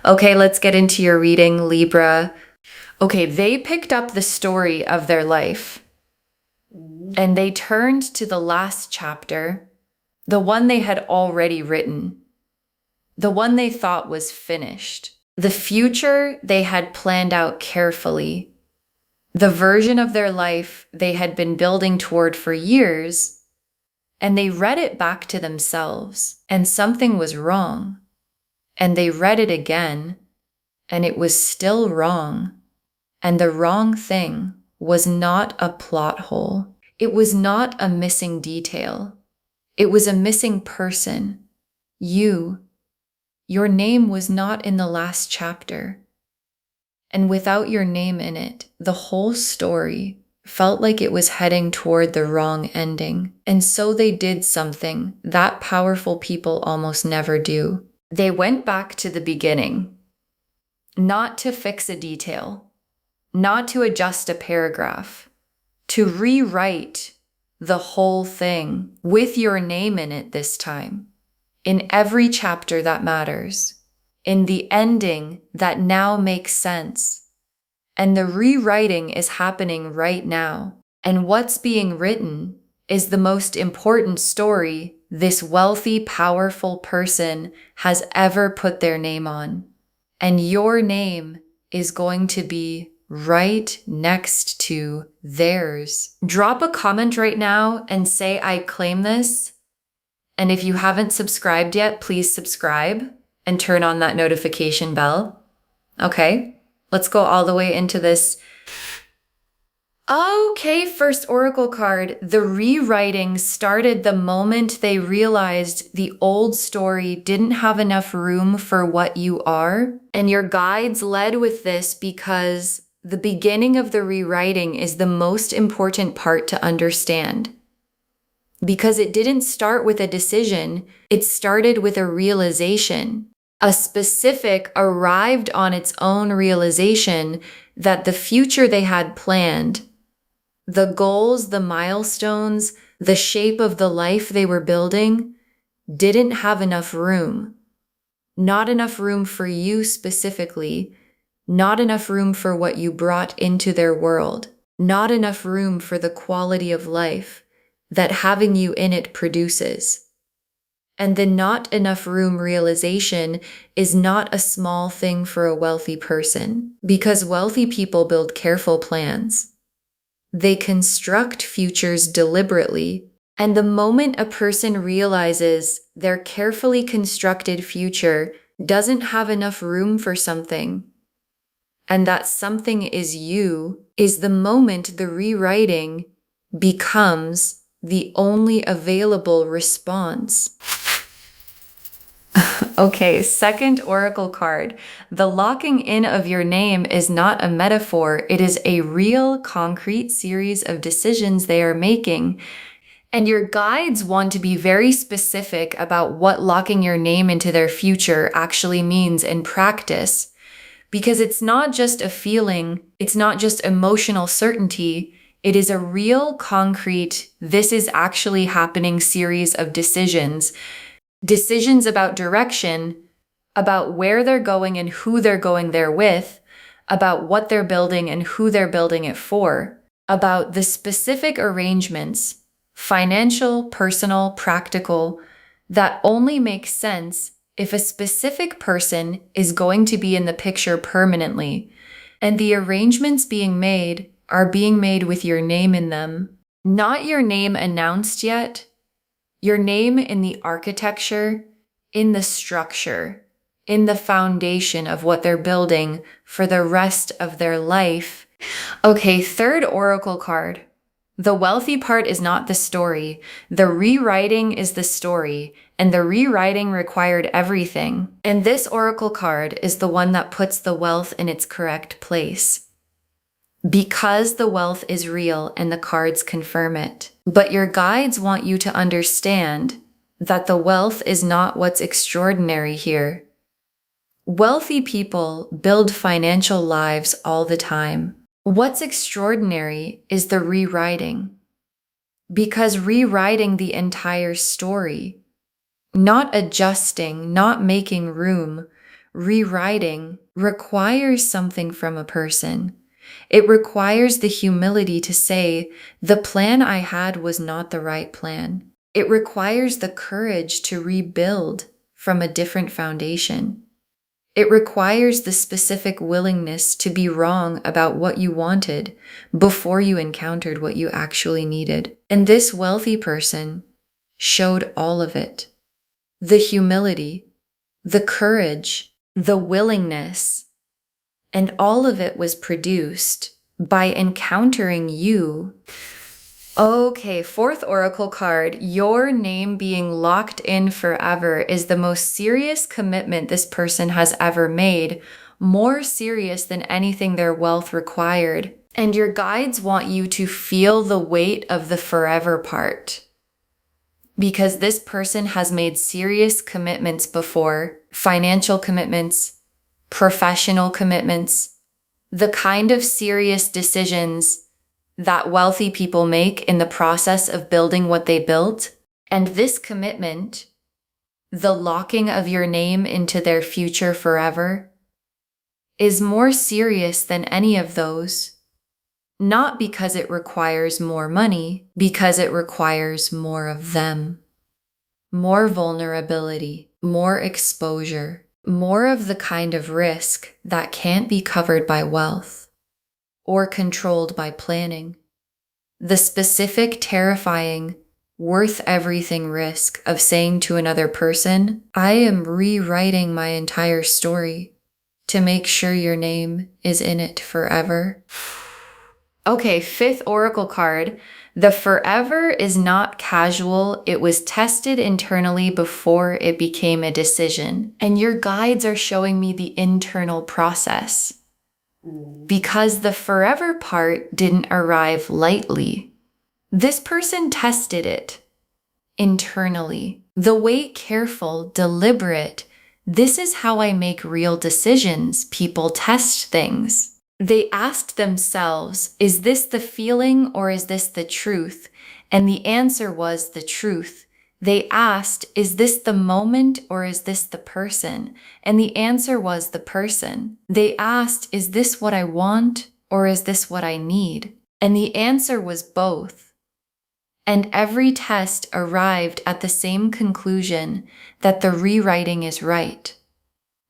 Okay, let's get into your reading, Libra. Okay, they picked up the story of their life and they turned to the last chapter, the one they had already written, the one they thought was finished, the future they had planned out carefully, the version of their life they had been building toward for years, and they read it back to themselves, and something was wrong. And they read it again, and it was still wrong. And the wrong thing was not a plot hole. It was not a missing detail. It was a missing person. You. Your name was not in the last chapter. And without your name in it, the whole story felt like it was heading toward the wrong ending. And so they did something that powerful people almost never do. They went back to the beginning, not to fix a detail, not to adjust a paragraph, to rewrite the whole thing with your name in it this time, in every chapter that matters, in the ending that now makes sense. And the rewriting is happening right now. And what's being written is the most important story this wealthy, powerful person has ever put their name on. And your name is going to be right next to theirs. Drop a comment right now and say, I claim this. And if you haven't subscribed yet, please subscribe and turn on that notification bell. Okay, let's go all the way into this. Okay, first oracle card. The rewriting started the moment they realized the old story didn't have enough room for what you are. And your guides led with this because the beginning of the rewriting is the most important part to understand. Because it didn't start with a decision, it started with a realization. A specific arrived on its own realization that the future they had planned, the goals, the milestones, the shape of the life they were building didn't have enough room. Not enough room for you specifically, not enough room for what you brought into their world, not enough room for the quality of life that having you in it produces. And the not enough room realization is not a small thing for a wealthy person, because wealthy people build careful plans. They construct futures deliberately, and the moment a person realizes their carefully constructed future doesn't have enough room for something, and that something is you, is the moment the rewriting becomes the only available response. Okay, second oracle card. The locking in of your name is not a metaphor. It is a real, concrete series of decisions they are making. And your guides want to be very specific about what locking your name into their future actually means in practice. Because it's not just a feeling, it's not just emotional certainty. It is a real, concrete, this is actually happening series of decisions. Decisions about direction, about where they're going and who they're going there with, about what they're building and who they're building it for, about the specific arrangements, financial, personal, practical, that only make sense if a specific person is going to be in the picture permanently, and the arrangements being made are being made with your name in them. Not your name announced yet, your name in the architecture, in the structure, in the foundation of what they're building for the rest of their life. Okay, third oracle card. The wealthy part is not the story. The rewriting is the story, and the rewriting required everything. And this oracle card is the one that puts the wealth in its correct place. Because the wealth is real and the cards confirm it. But your guides want you to understand that the wealth is not what's extraordinary here. Wealthy people build financial lives all the time. What's extraordinary is the rewriting. Because rewriting the entire story, not adjusting, not making room, rewriting requires something from a person. It requires the humility to say, the plan I had was not the right plan. It requires the courage to rebuild from a different foundation. It requires the specific willingness to be wrong about what you wanted before you encountered what you actually needed. And this wealthy person showed all of it. The humility, the courage, the willingness, and all of it was produced by encountering you. Okay, fourth oracle card, your name being locked in forever is the most serious commitment this person has ever made, more serious than anything their wealth required. And your guides want you to feel the weight of the forever part. Because this person has made serious commitments before, financial commitments, professional commitments, the kind of serious decisions that wealthy people make in the process of building what they built. And this commitment, the locking of your name into their future forever, is more serious than any of those. Not because it requires more money, because it requires more of them. More vulnerability, more exposure, more of the kind of risk that can't be covered by wealth or controlled by planning. The specific, terrifying, worth everything risk of saying to another person, I am rewriting my entire story to make sure your name is in it forever. Okay, fifth oracle card. The forever is not casual. It was tested internally before it became a decision. And your guides are showing me the internal process. Because the forever part didn't arrive lightly. This person tested it internally. The wait, careful, deliberate. This is how I make real decisions. People test things. They asked themselves, is this the feeling or is this the truth? And the answer was the truth. They asked, is this the moment or is this the person? And the answer was the person. They asked, is this what I want or is this what I need? And the answer was both. And every test arrived at the same conclusion that the rewriting is right.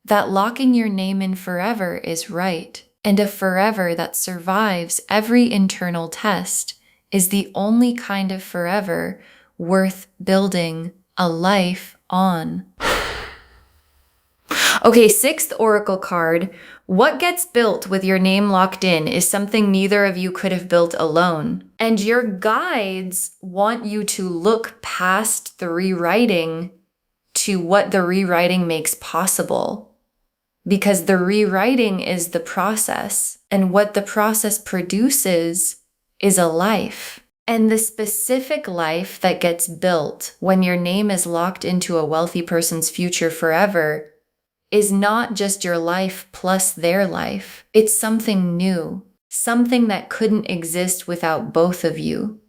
That locking your name in forever is right. And a forever that survives every internal test is the only kind of forever worth building a life on. Okay, sixth oracle card. What gets built with your name locked in is something neither of you could have built alone. And your guides want you to look past the rewriting to what the rewriting makes possible. Because the rewriting is the process, and what the process produces is a life. And the specific life that gets built when your name is locked into a wealthy person's future forever is not just your life plus their life. It's something new, something that couldn't exist without both of you.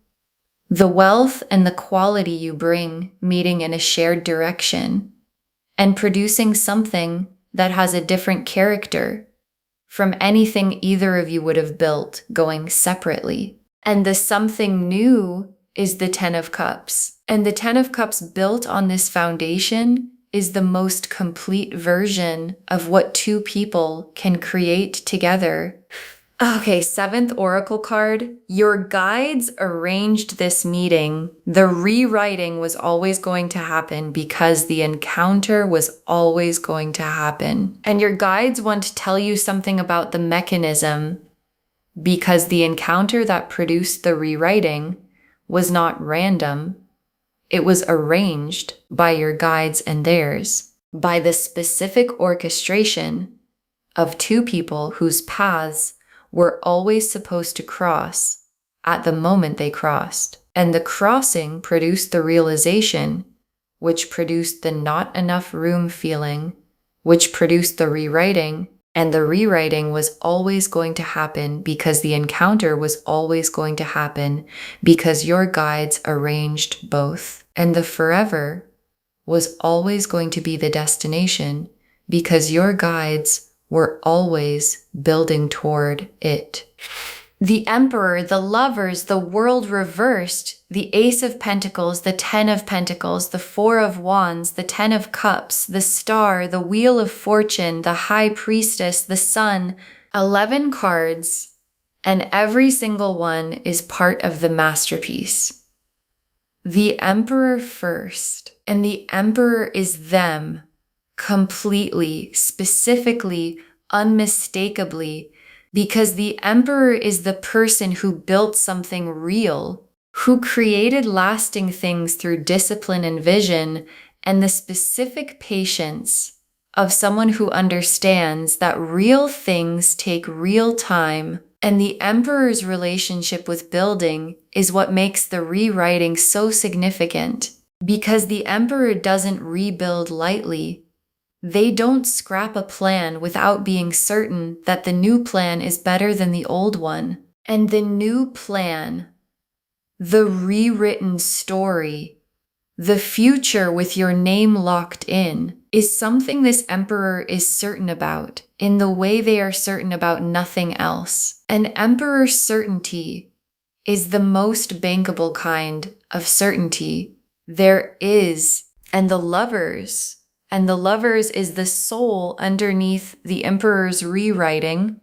The wealth and the quality you bring meeting in a shared direction and producing something that has a different character from anything either of you would have built going separately. And the something new is the Ten of Cups. And the Ten of Cups built on this foundation is the most complete version of what two people can create together. Okay, seventh oracle card. Your guides arranged this meeting. The rewriting was always going to happen because the encounter was always going to happen. And your guides want to tell you something about the mechanism because the encounter that produced the rewriting was not random. It was arranged by your guides and theirs, by the specific orchestration of two people whose paths were always supposed to cross at the moment they crossed. And the crossing produced the realization, which produced the not enough room feeling, which produced the rewriting. And the rewriting was always going to happen because the encounter was always going to happen because your guides arranged both. And the forever was always going to be the destination because your guides were always building toward it. The Emperor, the Lovers, the World reversed, the Ace of Pentacles, the Ten of Pentacles, the Four of Wands, the Ten of Cups, the Star, the Wheel of Fortune, the High Priestess, the Sun, 11 cards, and every single one is part of the masterpiece. The Emperor first, and the Emperor is them, completely, specifically, unmistakably, because the Emperor is the person who built something real, who created lasting things through discipline and vision, and the specific patience of someone who understands that real things take real time. And the Emperor's relationship with building is what makes the rewriting so significant, because the Emperor doesn't rebuild lightly. They don't scrap a plan without being certain that the new plan is better than the old one. And the new plan, the rewritten story, the future with your name locked in, is something this Emperor is certain about, in the way they are certain about nothing else. An Emperor's certainty is the most bankable kind of certainty there is. And the Lovers is the soul underneath the Emperor's rewriting,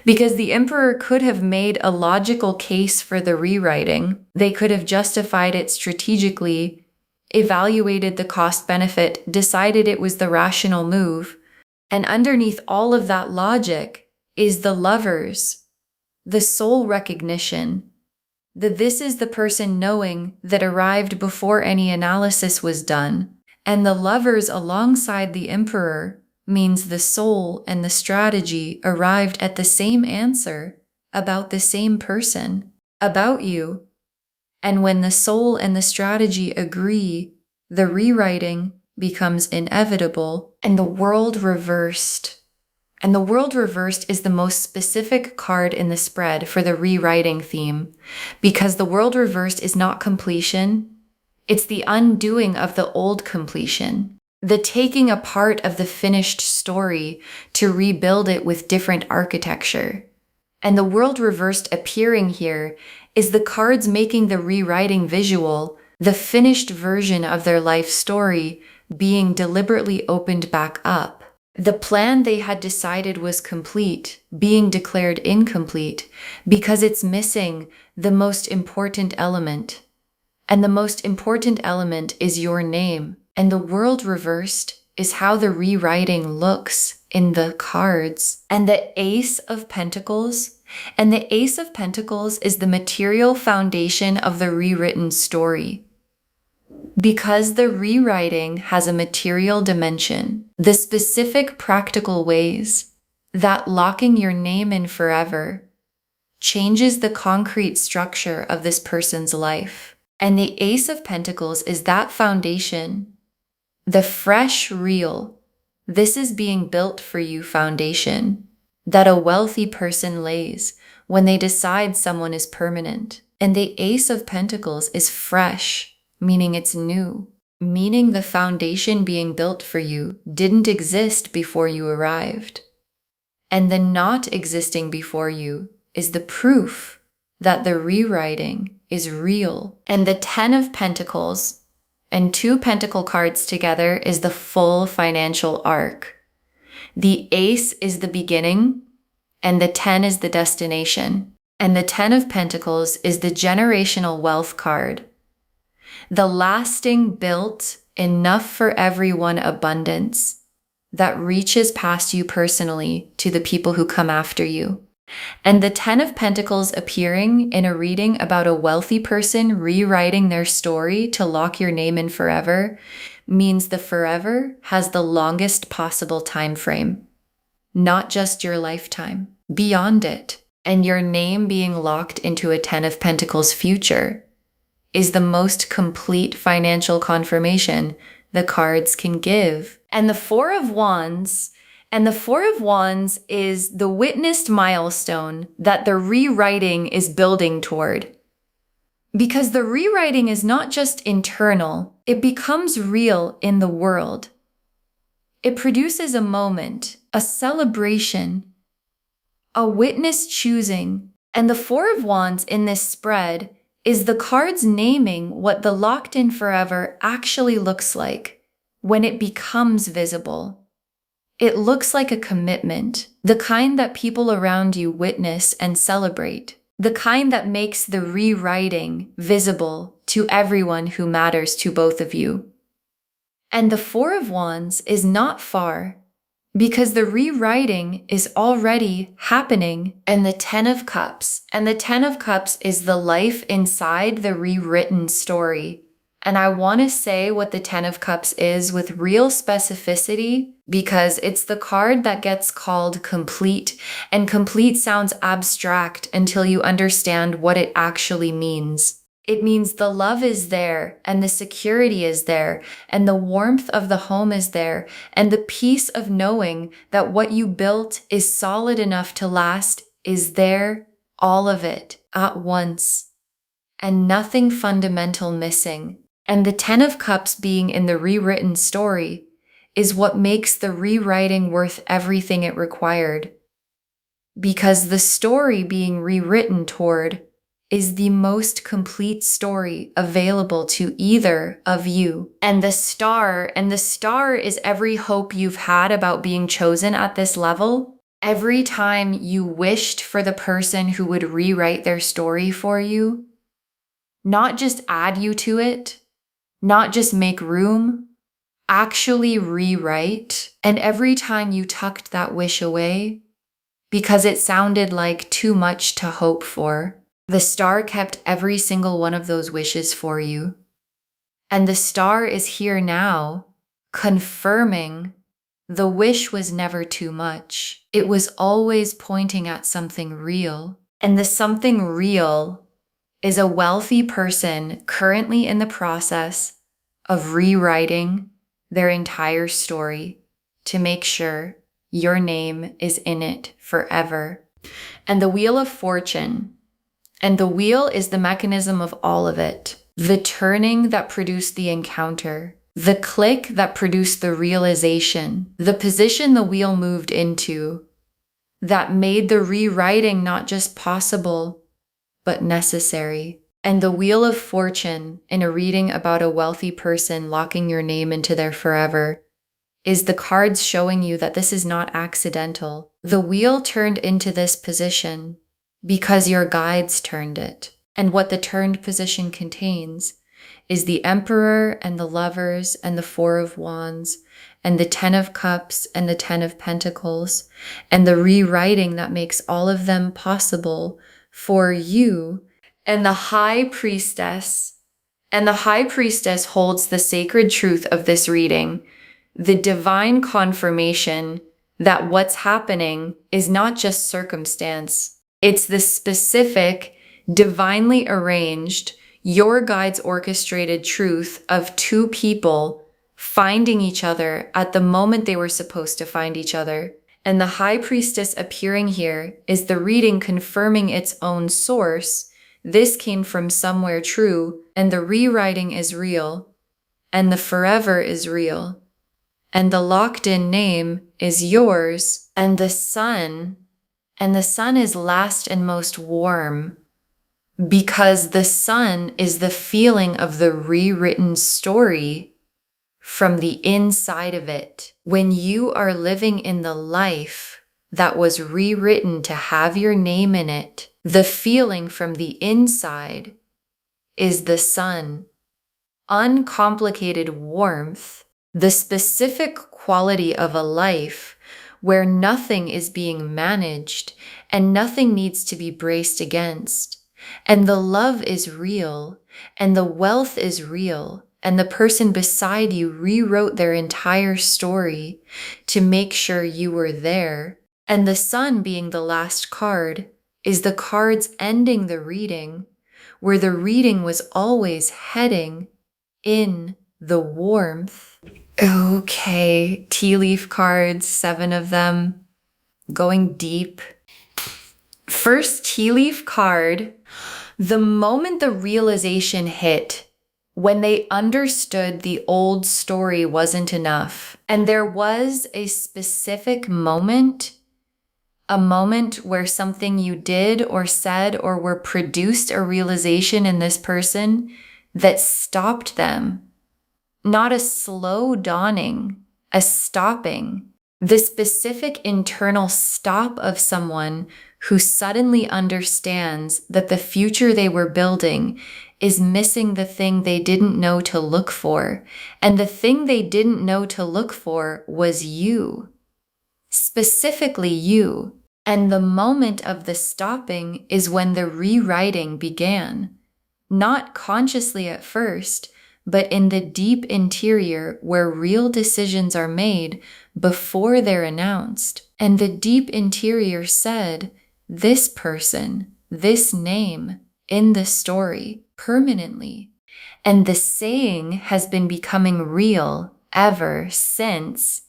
because the Emperor could have made a logical case for the rewriting. They could have justified it strategically, evaluated the cost-benefit, decided it was the rational move. And underneath all of that logic is the Lovers, the soul recognition, that this is the person knowing that arrived before any analysis was done. And the Lovers alongside the Emperor means the soul and the strategy arrived at the same answer about the same person, about you. And when the soul and the strategy agree, the rewriting becomes inevitable. And the World reversed. And the World reversed is the most specific card in the spread for the rewriting theme, because the World reversed is not completion. It's the undoing of the old completion, the taking apart of the finished story to rebuild it with different architecture. And the World reversed appearing here is the cards making the rewriting visual, the finished version of their life story being deliberately opened back up. The plan they had decided was complete, being declared incomplete, because it's missing the most important element. And the most important element is your name. And the World reversed is how the rewriting looks in the cards. And the Ace of Pentacles. And the Ace of Pentacles is the material foundation of the rewritten story. Because the rewriting has a material dimension, the specific practical ways that locking your name in forever changes the concrete structure of this person's life. And the Ace of Pentacles is that foundation, the fresh, real, this is being built for you foundation that a wealthy person lays when they decide someone is permanent. And the Ace of Pentacles is fresh, meaning it's new, meaning the foundation being built for you didn't exist before you arrived. And the not existing before you is the proof that the rewriting is real. And the Ten of Pentacles and 2 Pentacle cards together is the full financial arc. The Ace is the beginning, and the 10 is the destination. And the 10 of Pentacles is the generational wealth card. The lasting, built, enough for everyone abundance that reaches past you personally to the people who come after you. And the 10 of Pentacles appearing in a reading about a wealthy person rewriting their story to lock your name in forever means the forever has the longest possible time frame, not just your lifetime, beyond it. And your name being locked into a 10 of Pentacles future is the most complete financial confirmation the cards can give. And the Four of Wands is the witnessed milestone that the rewriting is building toward. Because the rewriting is not just internal, it becomes real in the world. It produces a moment, a celebration, a witness choosing. And the Four of Wands in this spread is the cards naming what the locked in forever actually looks like when it becomes visible. It looks like a commitment, the kind that people around you witness and celebrate, the kind that makes the rewriting visible to everyone who matters to both of you. And the Four of Wands is not far, because the rewriting is already happening. And the Ten of Cups. And the Ten of Cups is the life inside the rewritten story. And I want to say what the Ten of Cups is with real specificity, because it's the card that gets called complete. And complete sounds abstract until you understand what it actually means. It means the love is there, and the security is there, and the warmth of the home is there, and the peace of knowing that what you built is solid enough to last is there, all of it, at once, and nothing fundamental missing. And the Ten of Cups being in the rewritten story is what makes the rewriting worth everything it required. Because the story being rewritten toward is the most complete story available to either of you. And the star is every hope you've had about being chosen at this level. Every time you wished for the person who would rewrite their story for you, not just add you to it, not just make room, actually rewrite. And every time you tucked that wish away, because it sounded like too much to hope for, the star kept every single one of those wishes for you. And the star is here now, confirming the wish was never too much. It was always pointing at something real. And the something real is a wealthy person currently in the process of rewriting their entire story to make sure your name is in it forever. And the Wheel of Fortune. And the wheel is the mechanism of all of it. The turning that produced the encounter. The click that produced the realization. The position the wheel moved into that made the rewriting not just possible, but necessary. And the Wheel of Fortune, in a reading about a wealthy person locking your name into their forever, is the cards showing you that this is not accidental. The wheel turned into this position because your guides turned it. And what the turned position contains is the Emperor and the Lovers and the Four of Wands and the Ten of Cups and the Ten of Pentacles and the rewriting that makes all of them possible for you. And the High Priestess. And the High Priestess holds the sacred truth of this reading, the divine confirmation that what's happening is not just circumstance. It's the specific, divinely arranged, your guides orchestrated truth of two people finding each other at the moment they were supposed to find each other. And the High Priestess appearing here is the reading confirming its own source. This came from somewhere true, and the rewriting is real, and the forever is real, and the locked-in name is yours, and the sun is last and most warm, because the sun is the feeling of the rewritten story from the inside of it. When you are living in the life that was rewritten to have your name in it, the feeling from the inside is the sun. Uncomplicated warmth, the specific quality of a life where nothing is being managed and nothing needs to be braced against. And the love is real, and the wealth is real, and the person beside you rewrote their entire story to make sure you were there. And the sun being the last card is the cards ending the reading, where the reading was always heading in the warmth. Okay, tea leaf cards, 7 of them, going deep. First tea leaf card, the moment the realization hit, when they understood the old story wasn't enough, And there was a specific moment, a moment where something you did or said or were produced a realization in this person that stopped them. Not a slow dawning, a stopping. The specific internal stop of someone who suddenly understands that the future they were building is missing the thing they didn't know to look for. And the thing they didn't know to look for was you. Specifically you. And the moment of the stopping is when the rewriting began. Not consciously at first, but in the deep interior where real decisions are made before they're announced. And the deep interior said, this person, this name, in the story, permanently. And the saying has been becoming real ever since.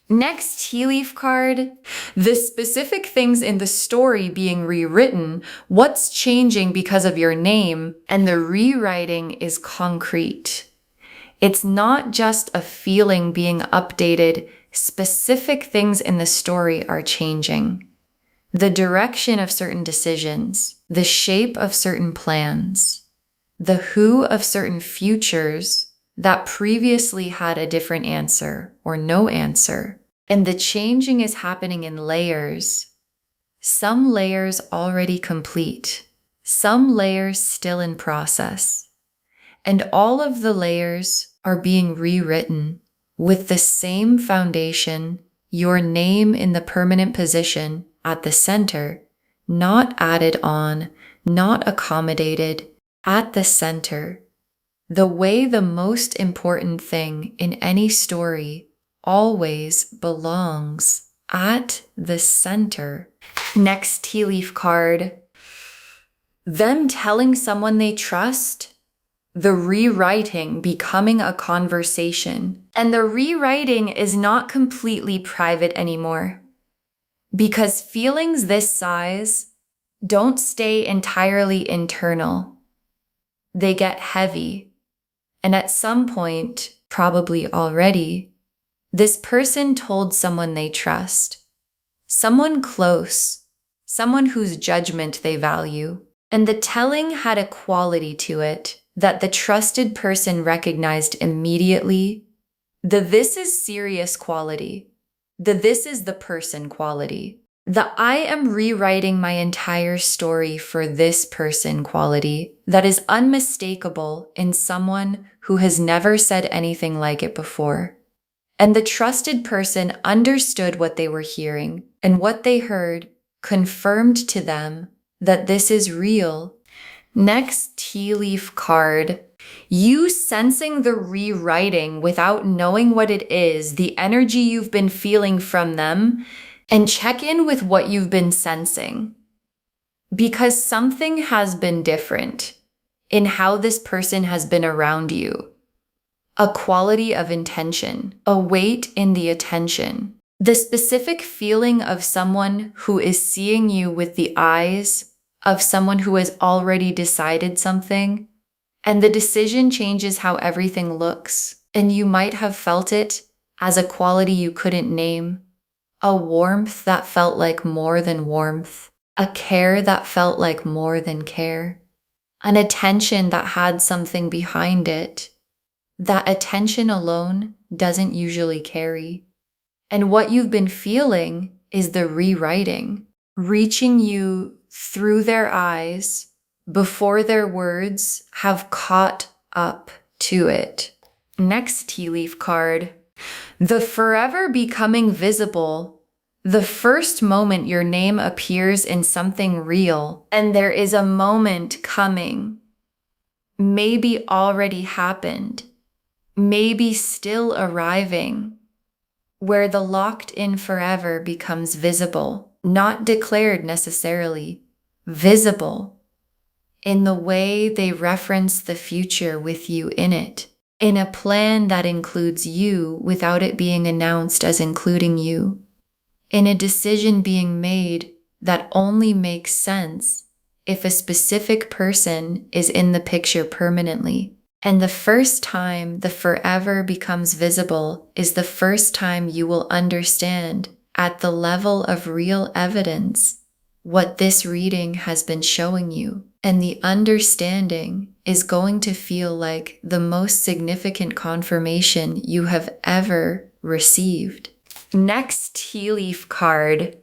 Next tea leaf card, the specific things in the story being rewritten, what's changing because of your name, and the rewriting is concrete. It's not just a feeling being updated, specific things in the story are changing. The direction of certain decisions, the shape of certain plans, the who of certain futures that previously had a different answer or no answer. And the changing is happening in layers. Some layers already complete, some layers still in process. And all of the layers are being rewritten with the same foundation, your name in the permanent position at the center, not added on, not accommodated, at the center. The way the most important thing in any story always belongs at the center. Next tea leaf card. Them telling someone they trust, the rewriting becoming a conversation. And the rewriting is not completely private anymore. Because feelings this size don't stay entirely internal. They get heavy. And at some point, probably already, this person told someone they trust, someone close, someone whose judgment they value. And the telling had a quality to it that the trusted person recognized immediately. The this is serious quality. The this is the person quality. The I am rewriting my entire story for this person quality that is unmistakable in someone who has never said anything like it before. And the trusted person understood what they were hearing, and what they heard confirmed to them that this is real. Next tea leaf card. You sensing the rewriting without knowing what it is, the energy you've been feeling from them, and check in with what you've been sensing. Because something has been different in how this person has been around you. A quality of intention, a weight in the attention. The specific feeling of someone who is seeing you with the eyes of someone who has already decided something, and the decision changes how everything looks, and you might have felt it as a quality you couldn't name, a warmth that felt like more than warmth, a care that felt like more than care, an attention that had something behind it. That attention alone doesn't usually carry. And what you've been feeling is the rewriting, reaching you through their eyes before their words have caught up to it. Next tea leaf card. The forever becoming visible. The first moment your name appears in something real, and there is a moment coming, maybe already happened, maybe still arriving, where the locked in forever becomes visible, not declared necessarily, visible, in the way they reference the future with you in it, in a plan that includes you without it being announced as including you, in a decision being made that only makes sense if a specific person is in the picture permanently. And the first time the forever becomes visible is the first time you will understand at the level of real evidence what this reading has been showing you. And the understanding is going to feel like the most significant confirmation you have ever received. Next tea leaf card.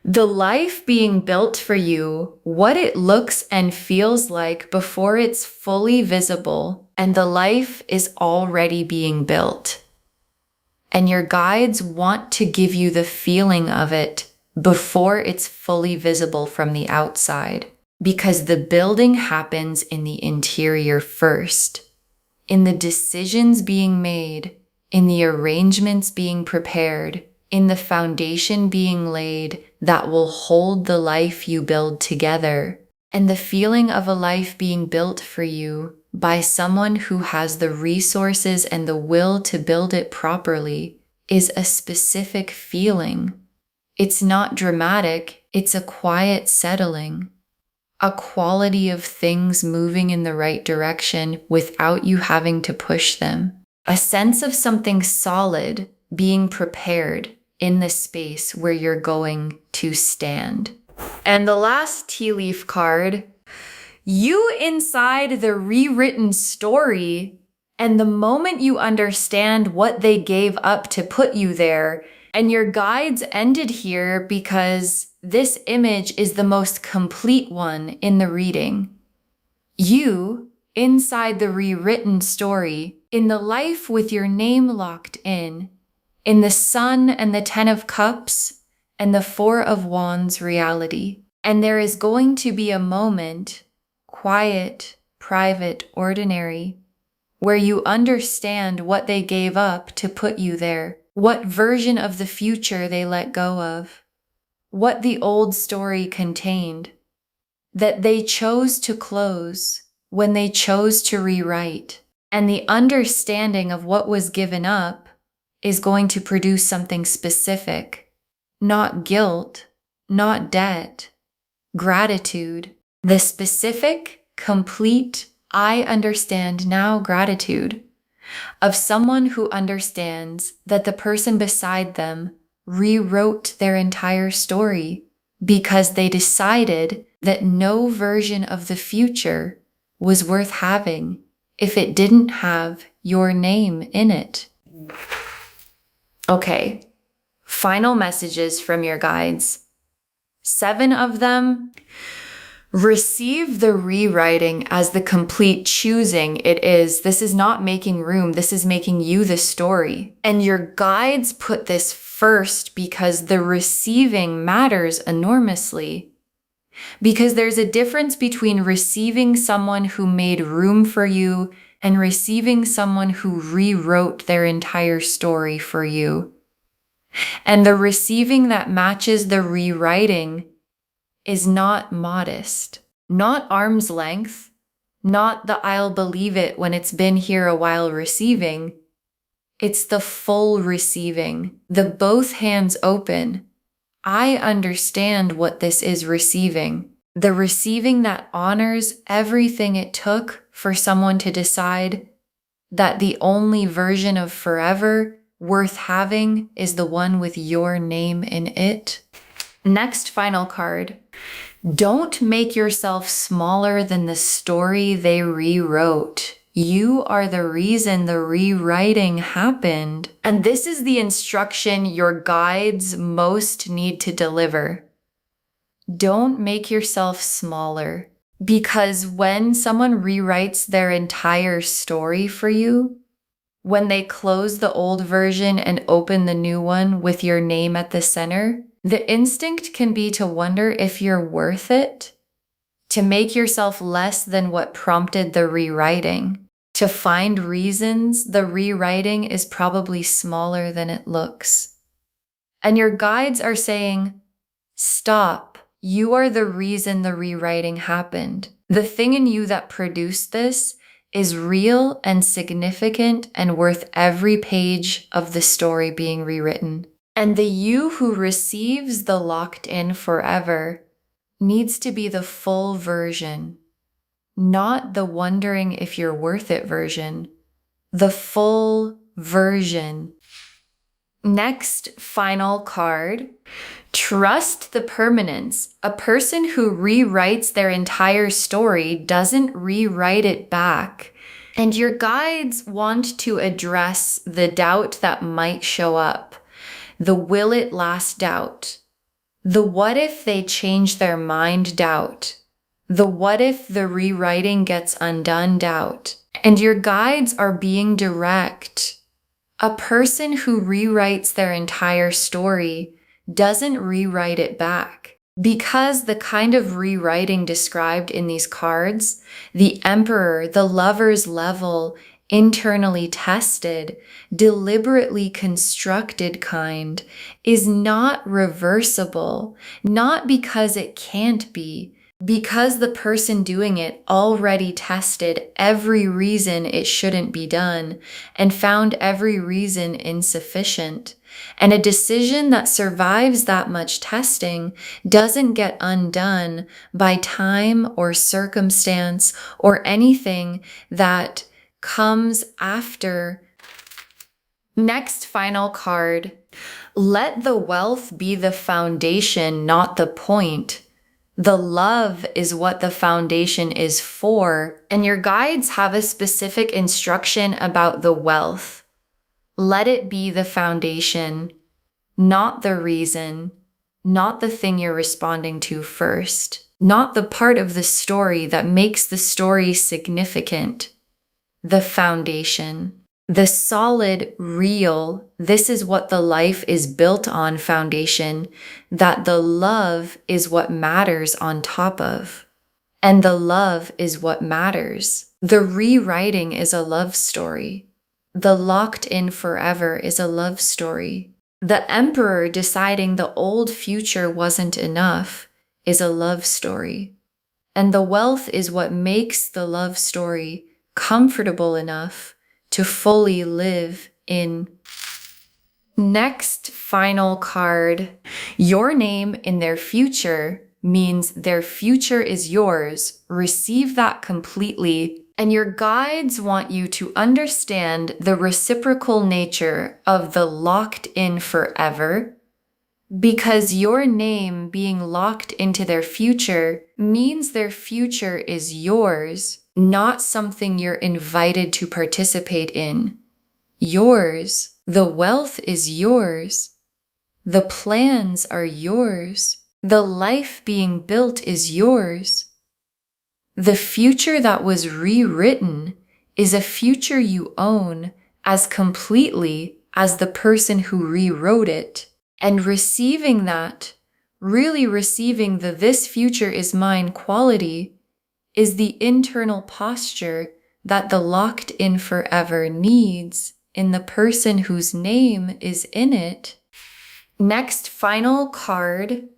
The life being built for you, what it looks and feels like before it's fully visible, and the life is already being built. And your guides want to give you the feeling of it before it's fully visible from the outside, because the building happens in the interior first, in the decisions being made, in the arrangements being prepared, in the foundation being laid that will hold the life you build together. And the feeling of a life being built for you by someone who has the resources and the will to build it properly is a specific feeling. It's not dramatic, it's a quiet settling, a quality of things moving in the right direction without you having to push them. A sense of something solid being prepared in the space where you're going to stand. And the last tea leaf card, you inside the rewritten story, and the moment you understand what they gave up to put you there, and your guides ended here because this image is the most complete one in the reading. You, inside the rewritten story, in the life with your name locked in the Sun and the Ten of Cups and the Four of Wands reality. And there is going to be a moment, quiet, private, ordinary, where you understand what they gave up to put you there, what version of the future they let go of, what the old story contained, that they chose to close when they chose to rewrite. And the understanding of what was given up is going to produce something specific, not guilt, not debt, gratitude. The specific, complete, I understand now gratitude of someone who understands that the person beside them rewrote their entire story because they decided that no version of the future was worth having if it didn't have your name in it. Okay, final messages from your guides. 7 of them. Receive the rewriting as the complete choosing it is. This is not making room. This is making you the story. And your guides put this first because the receiving matters enormously. Because there's a difference between receiving someone who made room for you and receiving someone who rewrote their entire story for you. And the receiving that matches the rewriting is not modest, not arm's length, not the I'll believe it when it's been here a while receiving. It's the full receiving, the both hands open. I understand what this is receiving. The receiving that honors everything it took for someone to decide that the only version of forever worth having is the one with your name in it. Next final card. Don't make yourself smaller than the story they rewrote. You are the reason the rewriting happened. And this is the instruction your guides most need to deliver. Don't make yourself smaller, because when someone rewrites their entire story for you, when they close the old version and open the new one with your name at the center, the instinct can be to wonder if you're worth it, to make yourself less than what prompted the rewriting, to find reasons the rewriting is probably smaller than it looks. And your guides are saying, stop. You are the reason the rewriting happened. The thing in you that produced this is real and significant and worth every page of the story being rewritten. And the you who receives the locked in forever needs to be the full version, not the wondering if you're worth it version, the full version. Next, final card. Trust the permanence. A person who rewrites their entire story doesn't rewrite it back. And your guides want to address the doubt that might show up. The will it last doubt. The what if they change their mind doubt. The what if the rewriting gets undone doubt. And your guides are being direct. A person who rewrites their entire story doesn't rewrite it back. Because the kind of rewriting described in these cards, the Emperor, the Lover's level, internally tested, deliberately constructed kind, is not reversible, not because it can't be, because the person doing it already tested every reason it shouldn't be done and found every reason insufficient. And a decision that survives that much testing doesn't get undone by time or circumstance or anything that comes after. Next, final card. Let the wealth be the foundation, not the point. The love is what the foundation is for, and your guides have a specific instruction about the wealth. Let it be the foundation, not the reason, not the thing you're responding to first, not the part of the story that makes the story significant. The foundation. The solid, real, this is what the life is built on foundation, that the love is what matters on top of. And the love is what matters. The rewriting is a love story. The locked in forever is a love story. The Emperor deciding the old future wasn't enough is a love story. And the wealth is what makes the love story comfortable enough to fully live in. Next, final card. Your name in their future means their future is yours. Receive that completely. And your guides want you to understand the reciprocal nature of the locked in forever, because your name being locked into their future means their future is yours, not something you're invited to participate in. Yours. The wealth is yours. The plans are yours. The life being built is yours. The future that was rewritten is a future you own as completely as the person who rewrote it. And receiving that, really receiving the this future is mine quality, is the internal posture that the locked in forever needs in the person whose name is in it. Next, final card.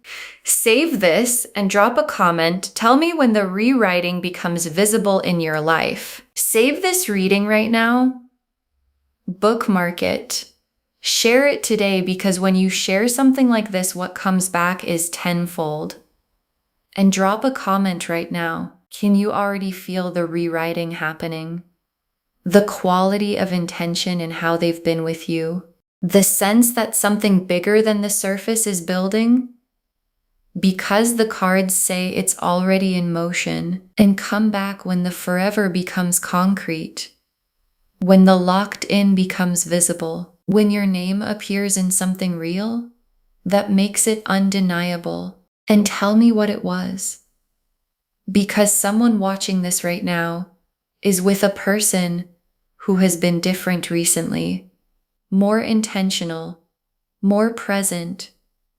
Save this and drop a comment. Tell me when the rewriting becomes visible in your life. Save this reading right now. Bookmark it. Share it today, because when you share something like this, what comes back is tenfold. And drop a comment right now. Can you already feel the rewriting happening? The quality of intention and how they've been with you? The sense that something bigger than the surface is building? Because the cards say it's already in motion, and come back when the forever becomes concrete, when the locked in becomes visible, when your name appears in something real that makes it undeniable. And tell me what it was. Because someone watching this right now is with a person who has been different recently, more intentional, more present,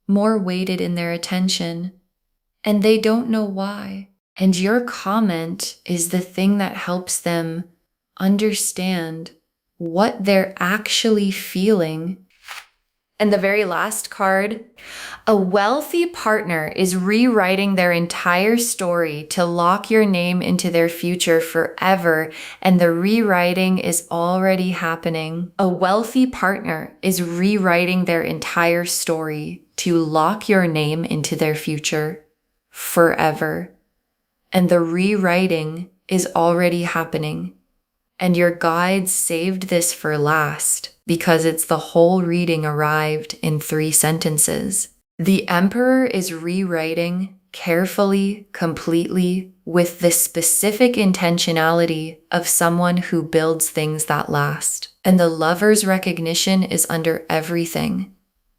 more weighted in their attention, and they don't know why. And your comment is the thing that helps them understand what they're actually feeling. And the very last card, a wealthy partner is rewriting their entire story to lock your name into their future forever, and the rewriting is already happening. A wealthy partner is rewriting their entire story to lock your name into their future forever, and the rewriting is already happening. And your guides saved this for last because it's the whole reading arrived in 3 sentences. The Emperor is rewriting carefully, completely, with the specific intentionality of someone who builds things that last. And the Lover's recognition is under everything.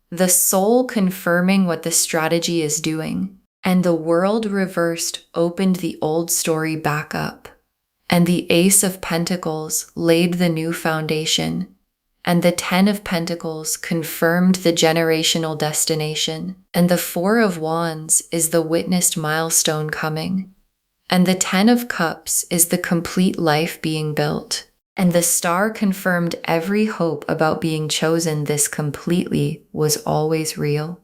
The Soul confirming what the strategy is doing. And the World reversed opened the old story back up. And the Ace of Pentacles laid the new foundation. And the 10 of Pentacles confirmed the generational destination. And the 4 of Wands is the witnessed milestone coming. And the 10 of Cups is the complete life being built. And the Star confirmed every hope about being chosen this completely was always real.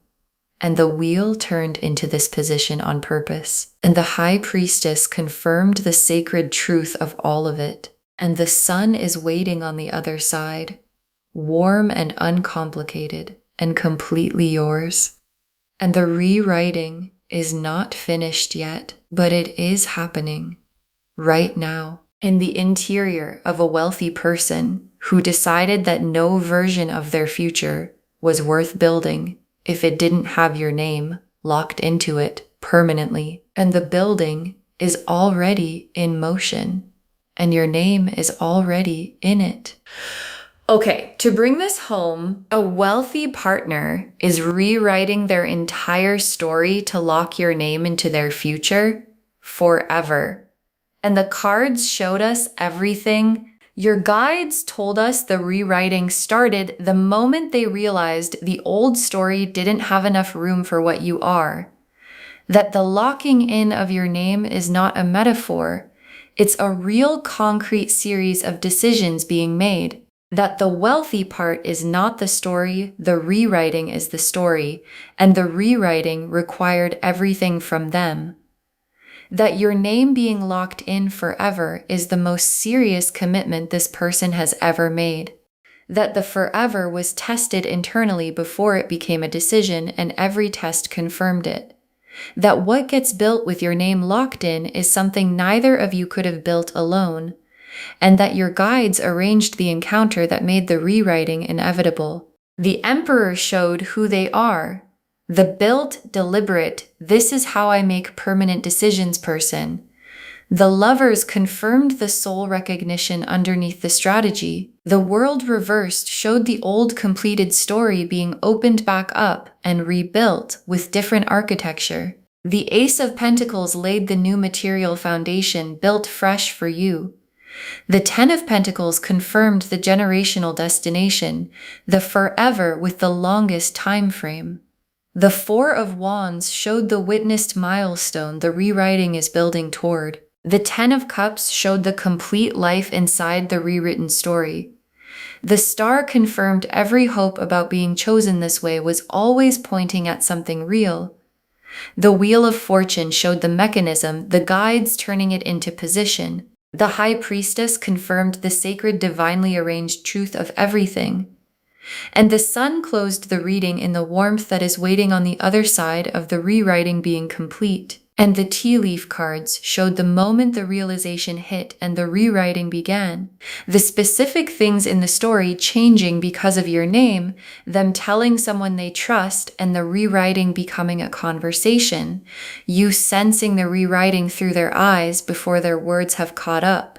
And the Wheel turned into this position on purpose. And the High Priestess confirmed the sacred truth of all of it. And the Sun is waiting on the other side. Warm and uncomplicated, and completely yours. And the rewriting is not finished yet, but it is happening right now in the interior of a wealthy person who decided that no version of their future was worth building if it didn't have your name locked into it permanently. And the building is already in motion, and your name is already in it. Okay, to bring this home, a wealthy partner is rewriting their entire story to lock your name into their future forever. And the cards showed us everything. Your guides told us the rewriting started the moment they realized the old story didn't have enough room for what you are. That the locking in of your name is not a metaphor. It's a real concrete series of decisions being made. That the wealthy part is not the story, the rewriting is the story, and the rewriting required everything from them. That your name being locked in forever is the most serious commitment this person has ever made. That the forever was tested internally before it became a decision, and every test confirmed it. That what gets built with your name locked in is something neither of you could have built alone. And that your guides arranged the encounter that made the rewriting inevitable. The Emperor showed who they are. The built, deliberate, this is how I make permanent decisions person. The Lovers confirmed the soul recognition underneath the strategy. The World reversed showed the old completed story being opened back up and rebuilt with different architecture. The Ace of Pentacles laid the new material foundation built fresh for you. The 10 of Pentacles confirmed the generational destination, the forever with the longest time frame. The 4 of Wands showed the witnessed milestone the rewriting is building toward. The 10 of Cups showed the complete life inside the rewritten story. The Star confirmed every hope about being chosen this way was always pointing at something real. The Wheel of Fortune showed the mechanism, the guides turning it into position. The High Priestess confirmed the sacred divinely arranged truth of everything. And the Sun closed the reading in the warmth that is waiting on the other side of the rewriting being complete. And the tea leaf cards showed the moment the realization hit and the rewriting began. The specific things in the story changing because of your name, them telling someone they trust, and the rewriting becoming a conversation. You sensing the rewriting through their eyes before their words have caught up.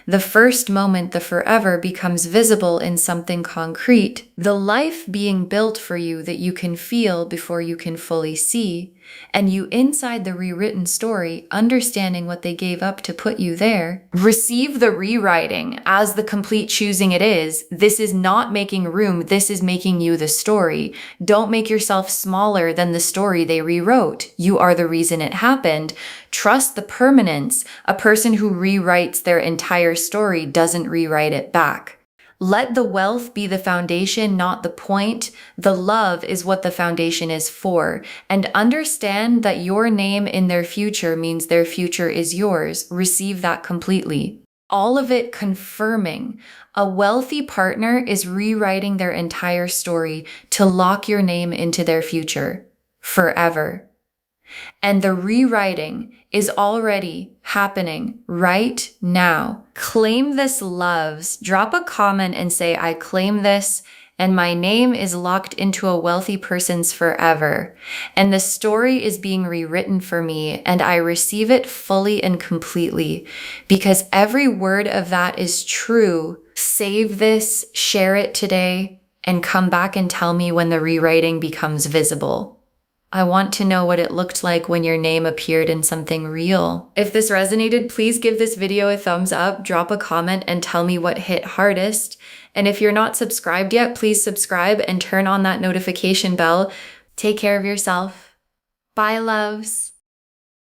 The first moment the forever becomes visible in something concrete, the life being built for you that you can feel before you can fully see, and you inside the rewritten story understanding what they gave up to put you there. Receive the rewriting as the complete choosing it is. This is not making room, this is making you the story. Don't make yourself smaller than the story they rewrote. You are the reason it happened. Trust the permanence. A person who rewrites their entire story doesn't rewrite it back. Let the wealth be the foundation, not the point. The love is what the foundation is for. And understand that your name in their future means their future is yours. Receive that completely. All of it confirming. A wealthy partner is rewriting their entire story to lock your name into their future forever. And the rewriting is already happening right now. Claim this, loves. Drop a comment and say, I claim this, and my name is locked into a wealthy person's forever. And the story is being rewritten for me, and I receive it fully and completely because every word of that is true. Save this, share it today, and come back and tell me when the rewriting becomes visible. I want to know what it looked like when your name appeared in something real. If this resonated, please give this video a thumbs up, drop a comment, and tell me what hit hardest. And if you're not subscribed yet, please subscribe and turn on that notification bell. Take care of yourself. Bye, loves.